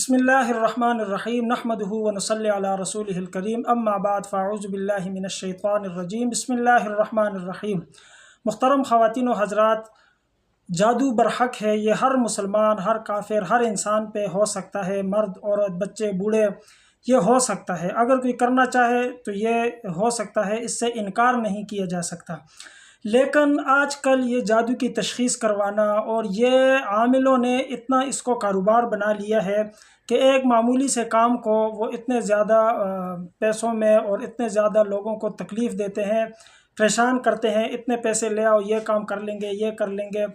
बिस्मिल्लाहिर्रहमानिर्रहीम नहमदुहु व नसल्ली अला रसूलिहिल करीम अम्मा बाद फ़अऊज़ु बिल्लाहि मिनश शैतानिर्रजीम बिस्मिल्लाहिर्रहमानिर्रहीम। मुहतरम ख़वातीन व हज़रात, जादू बरहक है। ये हर मुसलमान, हर काफिर, हर इंसान पे हो सकता है। मर्द, औरत, बच्चे, बूढ़े, ये हो सकता है। अगर कोई करना चाहे तो ये हो सकता है, इससे इनकार नहीं किया जा सकता। लेकिन आजकल ये जादू की तशख़ीस करवाना और ये आमिलों ने इतना इसको कारोबार बना लिया है कि एक मामूली से काम को वो इतने ज़्यादा पैसों में और इतने ज़्यादा लोगों को तकलीफ़ देते हैं, परेशान करते हैं। इतने पैसे ले आओ, ये काम कर लेंगे, ये कर लेंगे।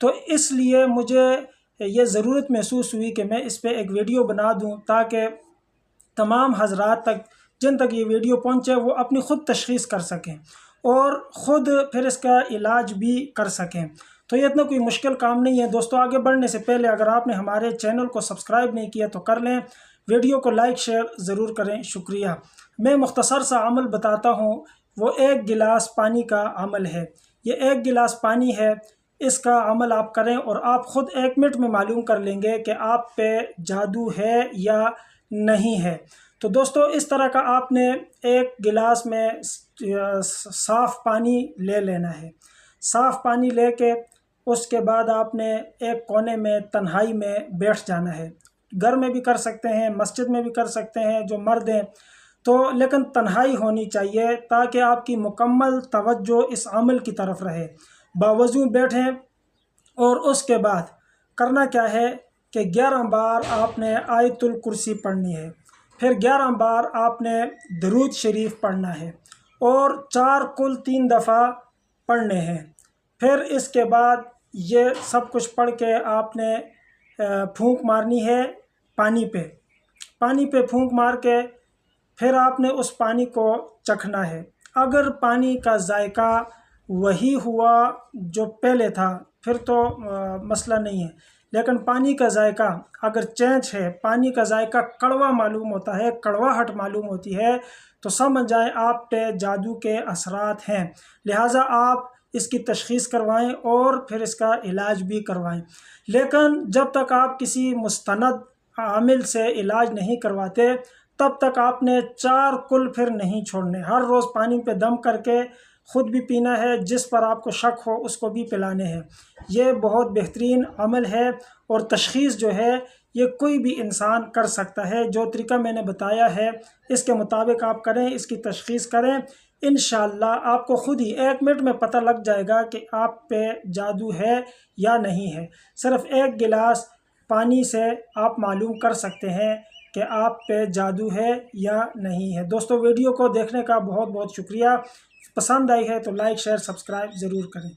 तो इसलिए मुझे ये ज़रूरत महसूस हुई कि मैं इस पर एक वीडियो बना दूँ ताकि तमाम हज़रात तक, जिन तक ये वीडियो पहुँचे, वो अपनी ख़ुद तशख़ीस कर सकें और ख़ुद फिर इसका इलाज भी कर सकें। तो ये इतना कोई मुश्किल काम नहीं है। दोस्तों, आगे बढ़ने से पहले अगर आपने हमारे चैनल को सब्सक्राइब नहीं किया तो कर लें, वीडियो को लाइक शेयर ज़रूर करें, शुक्रिया। मैं मुख्तसर सा अमल बताता हूँ। वो 1 गिलास पानी का अमल है। ये 1 गिलास पानी है, इसका अमल आप करें और आप ख़ुद 1 मिनट में मालूम कर लेंगे कि आप पे जादू है या नहीं है। तो दोस्तों, इस तरह का आपने 1 गिलास में साफ़ पानी ले लेना है। साफ़ पानी लेके उसके बाद आपने एक कोने में तन्हाई में बैठ जाना है। घर में भी कर सकते हैं, मस्जिद में भी कर सकते हैं जो मर्द हैं तो, लेकिन तन्हाई होनी चाहिए ताकि आपकी मुकम्मल तवज्जो इस अमल की तरफ रहे। बावजू बैठें और उसके बाद करना क्या है कि 11 बार आपने आयतुल कुर्सी पढ़नी है। फिर 11 बार आपने दरूद शरीफ पढ़ना है और 4 कुल 3 दफ़ा पढ़ने हैं। फिर इसके बाद ये सब कुछ पढ़ के आपने फूंक मारनी है पानी पे फूंक मार के फिर आपने उस पानी को चखना है। अगर पानी का जायका वही हुआ जो पहले था फिर तो मसला नहीं है, लेकिन पानी का जायका अगर चेंज है, पानी का जायका कड़वा मालूम होता है, कड़वाहट मालूम होती है, तो समझ जाएं आप पे जादू के असरात हैं। लिहाजा आप इसकी तशख़ीस करवाएं और फिर इसका इलाज भी करवाएं। लेकिन जब तक आप किसी मुस्तनद आमिल से इलाज नहीं करवाते तब तक आपने 4 कुल फिर नहीं छोड़ने। हर रोज़ पानी पे दम करके ख़ुद भी पीना है, जिस पर आपको शक हो उसको भी पिलाने हैं। ये बहुत बेहतरीन अमल है और तशख़ीस जो है ये कोई भी इंसान कर सकता है। जो तरीका मैंने बताया है इसके मुताबिक आप करें, इसकी तशख़ीस करें, इंशाअल्लाह आपको ख़ुद ही 1 मिनट में पता लग जाएगा कि आप पे जादू है या नहीं है। सिर्फ़ 1 गिलास पानी से आप मालूम कर सकते हैं कि आप पे जादू है या नहीं है। दोस्तों, वीडियो को देखने का बहुत बहुत शुक्रिया। पसंद आई है तो लाइक शेयर सब्सक्राइब ज़रूर करें।